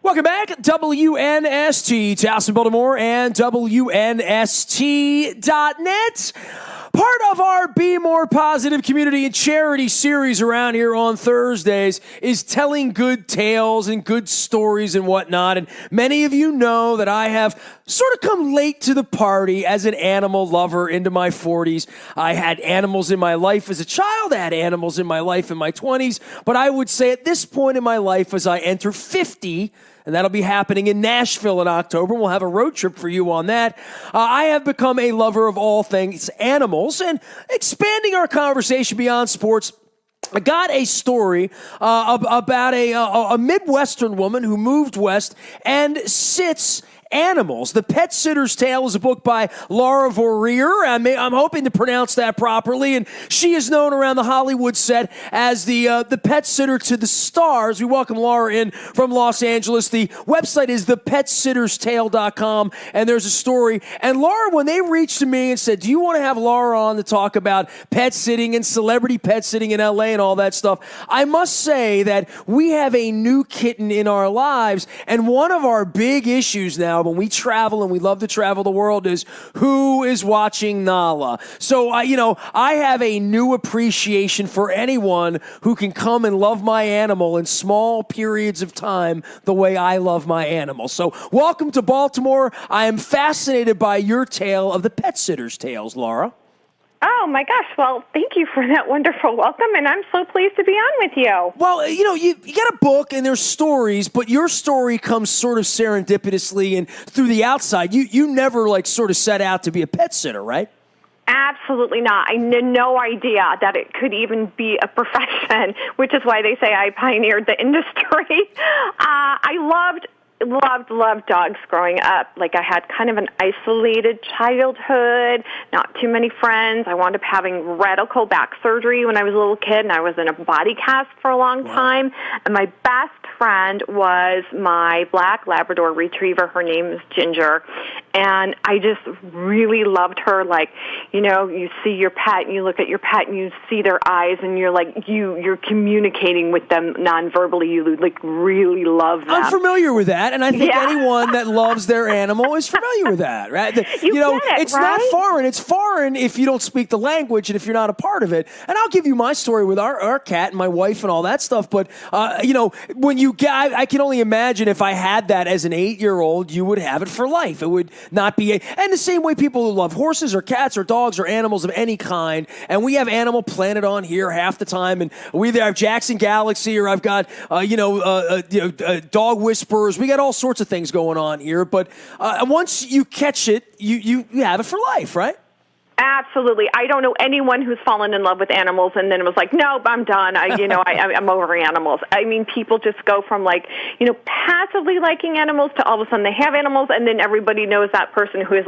Welcome back. WNST, Towson, Baltimore, and WNST.net. Part of our Be More Positive community and charity series around here on Thursdays is telling good tales and good stories and whatnot. And many of you know that I have sort of come late to the party as an animal lover into my 40s. I had animals in my life as a child. I had animals in my life in my 20s. But I would say at this point in my life, as I enter 50, and that'll be happening in Nashville in October. We'll have a road trip for you on that. I have become a lover of all things animals, and expanding our conversation beyond sports, I got a story about a Midwestern woman who moved west and sits animals. The Pet Sitter's Tale is a book by Laura Vorreyer. I'm hoping to pronounce that properly, and she is known around the Hollywood set as the pet sitter to the stars. We welcome Laura in from Los Angeles. The website is thepetsitterstale.com, and there's a story. And Laura, when they reached to me and said, do you want to have Laura on to talk about pet sitting and celebrity pet sitting in LA and all that stuff, I must say that we have a new kitten in our lives, and one of our big issues now when we travel, and we love to travel the world, is who is watching Nala. So, I have a new appreciation for anyone who can come and love my animal in small periods of time the way I love my animal. So, welcome to Baltimore. I am fascinated by your tale of the Pet Sitter's Tales, Laura. Oh, my gosh. Well, thank you for that wonderful welcome, and I'm so pleased to be on with you. Well, you got a book, and there's stories, but your story comes sort of serendipitously and through the outside. You never, sort of set out to be a pet sitter, right? Absolutely not. I had no idea that it could even be a profession, which is why they say I pioneered the industry. I loved dogs growing up. I had kind of an isolated childhood, not too many friends. I wound up having radical back surgery when I was a little kid, and I was in a body cast for a long time. And my best friend was my black Labrador retriever. Her name is Ginger. And I just really loved her. You see your pet, and you look at your pet, and you see their eyes, and you're communicating with them non-verbally. You, really love them. I'm familiar with that. And I think anyone that loves their animal is familiar with that, right? It's right? not foreign. It's foreign if you don't speak the language and if you're not a part of it. And I'll give you my story with our cat and my wife and all that stuff. But, when you get, I can only imagine if I had that as an 8-year-old, you would have it for life. It would not be, and the same way people who love horses or cats or dogs or animals of any kind. And we have Animal Planet on here half the time. And we either have Jackson Galaxy or I've got, Dog Whisperers. We got all sorts of things going on here, but once you catch it, you have it for life, right? Absolutely. I don't know anyone who's fallen in love with animals and then was like, nope, I'm done. I'm over animals. I mean, people just go from passively liking animals to all of a sudden they have animals, and then everybody knows that person who has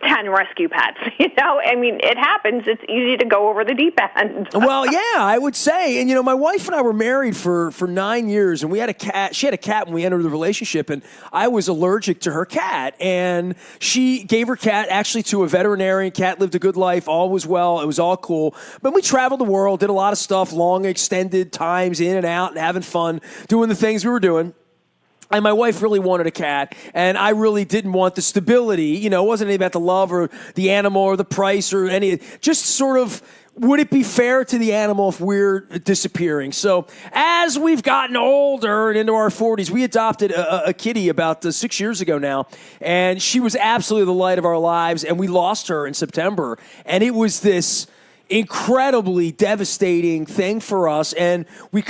10 rescue pets. I mean, it happens. It's easy to go over the deep end. Well, yeah, I would say. And, my wife and I were married for 9 years, and we had a cat. She had a cat when we entered the relationship, and I was allergic to her cat. And she gave her cat actually to a veterinarian. Cat lived a good life. All was well. It was all cool. But we traveled the world, did a lot of stuff, long extended times in and out and having fun, doing the things we were doing. And my wife really wanted a cat, and I really didn't want the stability. It wasn't anything about the love or the animal or the price or any, just sort of, would it be fair to the animal if we're disappearing? So as we've gotten older and into our 40s, we adopted a kitty about 6 years ago now, and she was absolutely the light of our lives, and we lost her in September. And it was this incredibly devastating thing for us, and we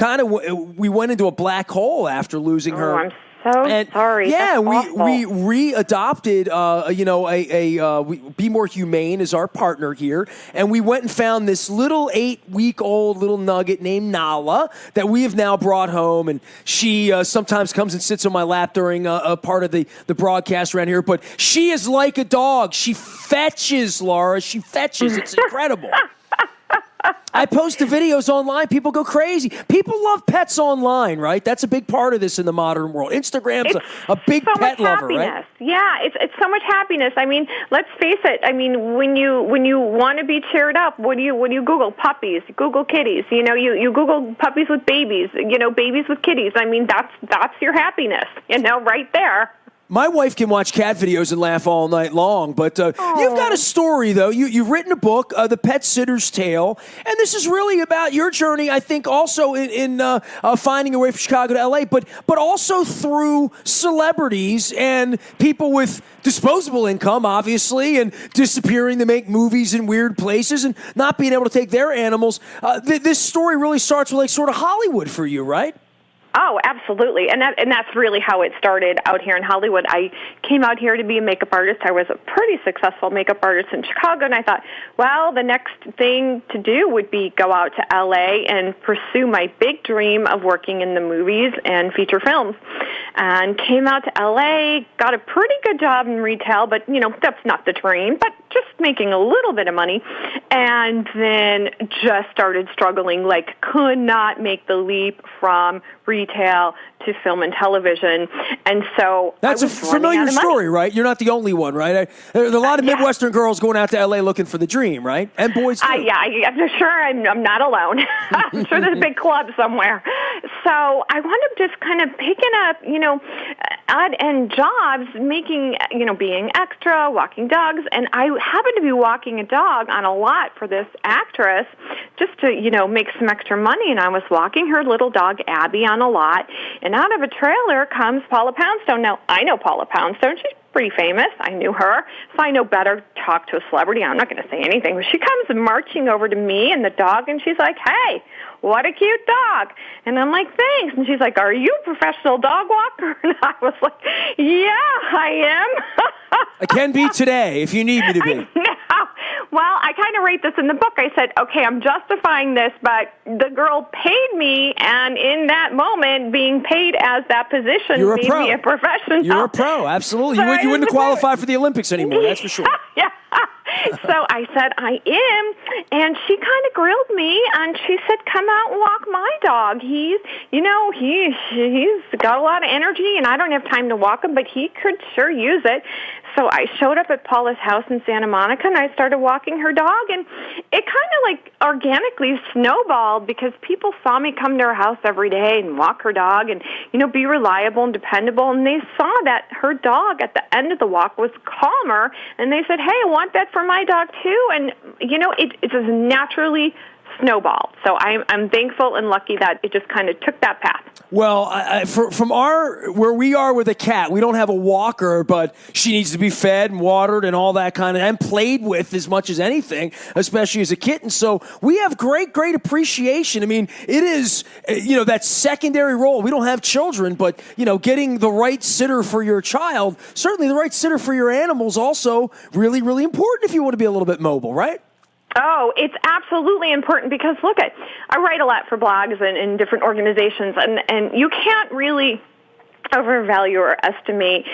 went into a black hole after losing her. I'm so sorry. Yeah, That's we readopted. Be More Humane is our partner here, and we went and found this little 8-week-old little nugget named Nala that we have now brought home, and she sometimes comes and sits on my lap during a part of the broadcast around here. But she is like a dog. She fetches, Laura. She fetches. It's incredible. I post the videos online. People go crazy. People love pets online, right? That's a big part of this in the modern world. Instagram's a big so pet much lover, happiness. right? Yeah, it's so much happiness. I mean, let's face it. I mean, when you want to be cheered up, what do you Google? Puppies. Google kitties. You know, you Google puppies with babies. You know, babies with kitties. I mean, that's your happiness. You know, right there. My wife can watch cat videos and laugh all night long, but you've got a story, though. You've written a book, The Pet Sitter's Tale, and this is really about your journey, I think, also in finding a way from Chicago to L.A., but also through celebrities and people with disposable income, obviously, and disappearing to make movies in weird places and not being able to take their animals. This story really starts with, like, sort of Hollywood for you, right? Oh, absolutely. And that's really how it started out here in Hollywood. I came out here to be a makeup artist. I was a pretty successful makeup artist in Chicago, and I thought, well, the next thing to do would be go out to L.A. and pursue my big dream of working in the movies and feature films. And came out to L.A., got a pretty good job in retail, but, you know, that's not the dream, but just making a little bit of money. And then just started struggling, like could not make the leap from retail to film and television. And so that's a familiar story, right? You're not the only one, right? There are a lot of Midwestern girls going out to L.A. looking for the dream, right? And boys too. I'm sure I'm not alone. I'm sure there's a big club somewhere. So I wound up just kind of picking up, you know, odd-end jobs, making, you know, being extra, walking dogs. And I happened to be walking a dog on a lot for this actress just to, you know, make some extra money. And I was walking her little dog, Abby, on a lot. And out of a trailer comes Paula Poundstone. Now, I know Paula Poundstone. She's pretty famous. I knew her. So I know better to talk to a celebrity. I'm not going to say anything. But she comes marching over to me and the dog, and she's like, hey, what a cute dog. And I'm like, thanks. And she's like, are you a professional dog walker? And I was like, yeah, I am. I can be today if you need me to be. Well, I kind of write this in the book. I said, okay, I'm justifying this, but the girl paid me, and in that moment, being paid as that position made me a professional. You're a pro, absolutely. So you wouldn't qualify for the Olympics anymore, that's for sure. Yeah. So I said, I am, and she kind of grilled me, and she said, come out and walk my dog. He's got a lot of energy, and I don't have time to walk him, but he could sure use it. So I showed up at Paula's house in Santa Monica, and I started walking her dog, and it kind of like organically snowballed because people saw me come to her house every day and walk her dog and, you know, be reliable and dependable, and they saw that her dog at the end of the walk was calmer, and they said, hey, I want that for my dog too, and, you know, it just naturally snowballed. So I'm thankful and lucky that it just kind of took that path. Well, from where we are with a cat, we don't have a walker, but she needs to be fed and watered and all that kind of, and played with as much as anything, especially as a kitten. So we have great appreciation. I mean, it is, you know, that secondary role. We don't have children, but, you know, getting the right sitter for your child, certainly the right sitter for your animals, also really, really important if you want to be a little bit mobile, right? Oh, it's absolutely important because, look, I write a lot for blogs and different organizations, and you can't really overvalue or estimate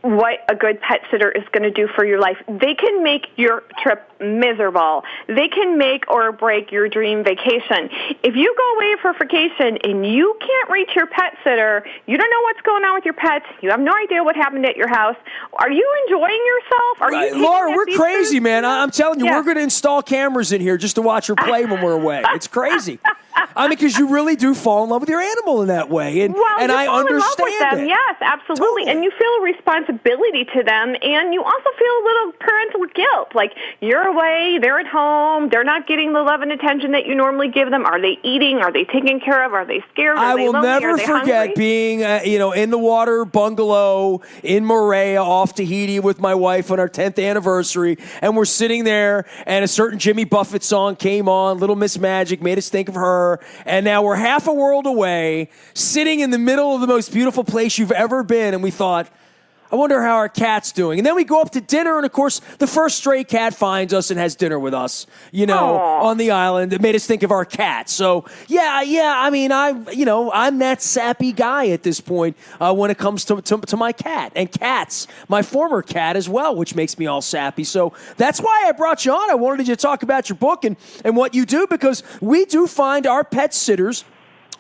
what a good pet sitter is going to do for your life. They can make your trip miserable. They can make or break your dream vacation. If you go away for vacation and you can't reach your pet sitter, you don't know what's going on with your pets, you have no idea what happened at your house, are you enjoying yourself? Are you Laura, we're crazy, man. I'm telling you, yeah. We're going to install cameras in here just to watch her play when we're away. It's crazy. I mean, because you really do fall in love with your animal in that way, and I understand in love with them. it. Yes, absolutely. Totally. And you feel a responsibility to them, and you also feel a little parental guilt. Like, you're away, they're at home, they're not getting the love and attention that you normally give them. Are they eating? Are they taken care of? Are they scared? I will never forget being, in the water bungalow in Vorreyer off Tahiti with my wife on our 10th anniversary, and we're sitting there, and a certain Jimmy Buffett song came on, Little Miss Magic, made us think of her. And now we're half a world away, sitting in the middle of the most beautiful place you've ever been, and we thought, I wonder how our cat's doing. And then we go up to dinner, and of course, the first stray cat finds us and has dinner with us, on the island. It made us think of our cat. So, I mean, I'm that sappy guy at this point when it comes to my cat. And cats, my former cat as well, which makes me all sappy. So that's why I brought you on. I wanted you to talk about your book and what you do, because we do find our pet sitters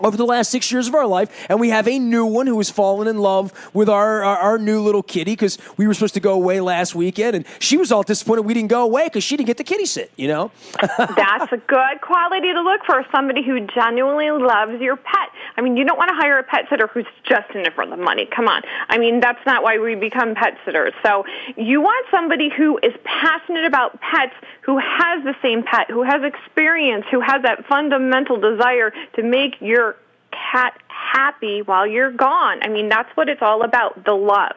over the last 6 years of our life, and we have a new one who has fallen in love with our new little kitty, because we were supposed to go away last weekend, and she was all disappointed we didn't go away because she didn't get the kitty sit, That's a good quality to look for, somebody who genuinely loves your pet. I mean, you don't want to hire a pet sitter who's just in it for the money. Come on. I mean, that's not why we become pet sitters. So you want somebody who is passionate about pets, who has the same pet, who has experience, who has that fundamental desire to make your cat happy while you're gone. I mean, that's what it's all about, the love.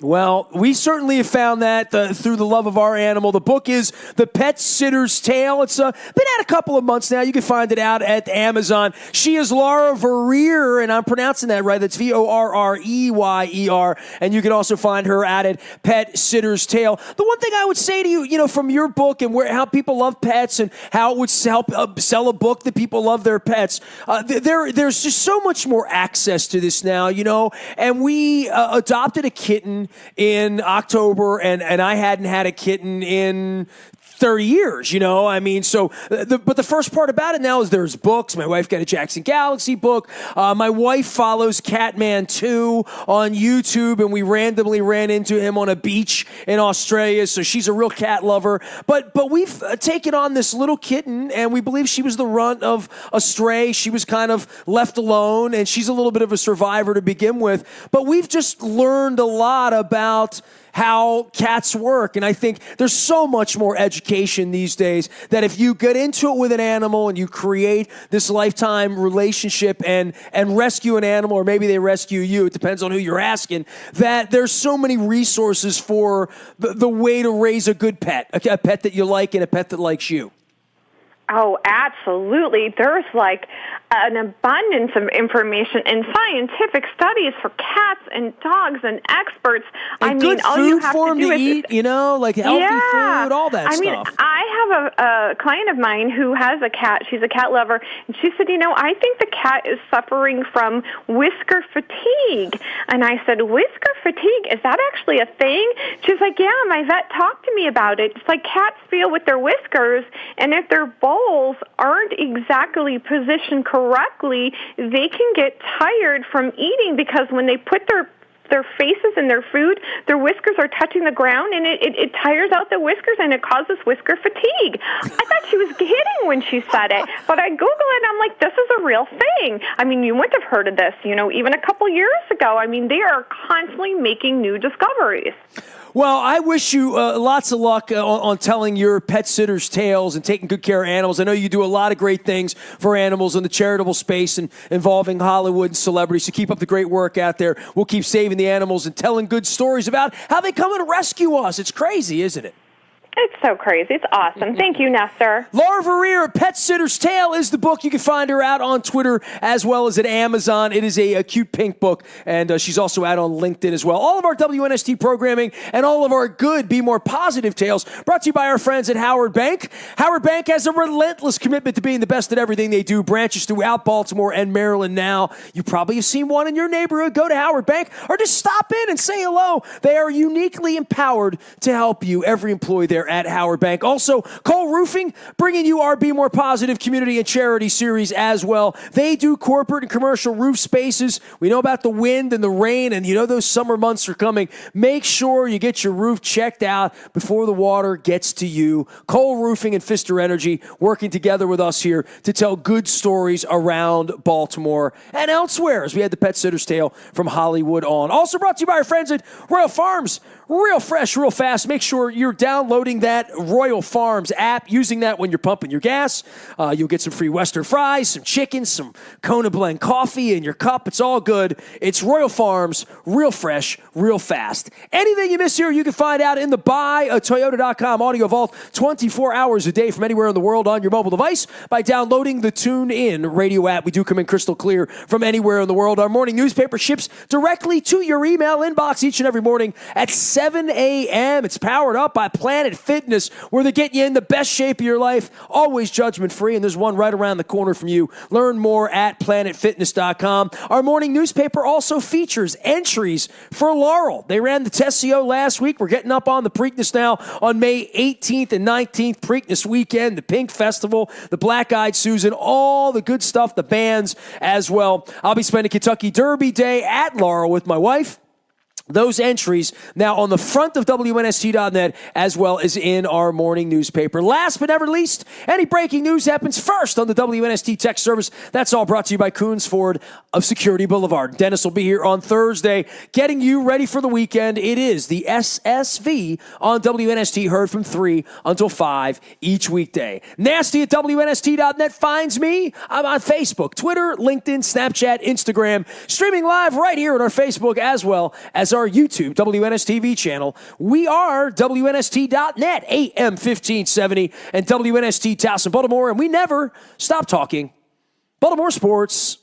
Well, we certainly have found that through the love of our animal. The book is The Pet Sitter's Tale. It's been out a couple of months now. You can find it out at Amazon. She is Laura Vorreyer, and I'm pronouncing that right. That's Vorreyer. And you can also find her out at Pet Sitter's Tale. The one thing I would say to you, from your book and how people love pets and how it would help sell a book that people love their pets, there's just so much more access to this now, and we adopted a kitten in October, and I hadn't had a kitten in 30 years, I mean, but the first part about it now is there's books. My wife got a Jackson Galaxy book. My wife follows Catman 2 on YouTube, and we randomly ran into him on a beach in Australia, so she's a real cat lover. But we've taken on this little kitten, and we believe she was the runt of a stray. She was kind of left alone, and she's a little bit of a survivor to begin with. But we've just learned a lot about how cats work. And I think there's so much more education these days that if you get into it with an animal and you create this lifetime relationship and rescue an animal, or maybe they rescue you, it depends on who you're asking, that there's so many resources for the way to raise a good pet, a pet that you like and a pet that likes you. Oh, absolutely. There's like an abundance of information and scientific studies for cats and dogs and experts. And good all food you have for them to eat, like healthy food, all that stuff. I mean, I have a client of mine who has a cat. She's a cat lover. And she said, I think the cat is suffering from whisker fatigue. And I said, whisker fatigue? Is that actually a thing? She's like, yeah, my vet talked to me about it. It's like cats feel with their whiskers, and if their bowls aren't exactly positioned correctly, they can get tired from eating, because when they put their faces in their food, their whiskers are touching the ground, and it tires out the whiskers, and it causes whisker fatigue. I thought she was kidding when she said it, but I Googled it, and I'm like, this is a real thing. I mean, you wouldn't have heard of this, even a couple years ago. I mean, they are constantly making new discoveries. Well, I wish you lots of luck on telling your pet sitters' tales and taking good care of animals. I know you do a lot of great things for animals in the charitable space and involving Hollywood and celebrities. So keep up the great work out there. We'll keep saving the animals and telling good stories about how they come and rescue us. It's crazy, isn't it? It's so crazy. It's awesome. Thank you, Nestor. Laura Vorreyer, Pet Sitter's Tale is the book. You can find her out on Twitter as well as at Amazon. It is a cute pink book, and she's also out on LinkedIn as well. All of our WNST programming and all of our good Be More Positive tales brought to you by our friends at Howard Bank. Howard Bank has a relentless commitment to being the best at everything they do. Branches throughout Baltimore and Maryland now. You probably have seen one in your neighborhood. Go to Howard Bank or just stop in and say hello. They are uniquely empowered to help you. Every employee there at Howard Bank. Also, Cole Roofing, bringing you our Be More Positive community and charity series as well. They do corporate and commercial roof spaces. We know about the wind and the rain, and those summer months are coming. Make sure you get your roof checked out before the water gets to you. Cole Roofing and Pfister Energy working together with us here to tell good stories around Baltimore and elsewhere, as we had the Pet Sitter's Tale from Hollywood on. Also brought to you by our friends at Royal Farms. real fresh, real fast. Make sure you're downloading that Royal Farms app, using that when you're pumping your gas. You'll get some free Western fries, some chicken, some Kona Blend coffee in your cup. It's all good. It's Royal Farms, real fresh, real fast. Anything you miss here, you can find out in the buyatoyota.com audio vault 24 hours a day from anywhere in the world on your mobile device by downloading the TuneIn radio app. We do come in crystal clear from anywhere in the world. Our morning newspaper ships directly to your email inbox each and every morning at 7 a.m. It's powered up by Planet Fitness, where they're getting you in the best shape of your life, always judgment-free, and there's one right around the corner from you. Learn more at planetfitness.com. Our morning newspaper also features entries for Laurel. They ran the Tessio last week. We're getting up on the Preakness now on May 18th and 19th, Preakness weekend, the Pink Festival, the Black Eyed Susan, all the good stuff, the bands as well. I'll be spending Kentucky Derby Day at Laurel with my wife. Those entries now on the front of WNST.net as well as in our morning newspaper. Last but never least, any breaking news happens first on the WNST text service. That's all brought to you by Coons Ford of Security Boulevard. Dennis will be here on Thursday getting you ready for the weekend. It is the SSV on WNST, heard from 3 until 5 each weekday. Nasty at WNST.net finds me. I'm on Facebook, Twitter, LinkedIn, Snapchat, Instagram, streaming live right here on our Facebook as well as our YouTube WNSTV channel. We are WNST.net, AM 1570, and WNST Towson, Baltimore, and we never stop talking Baltimore sports.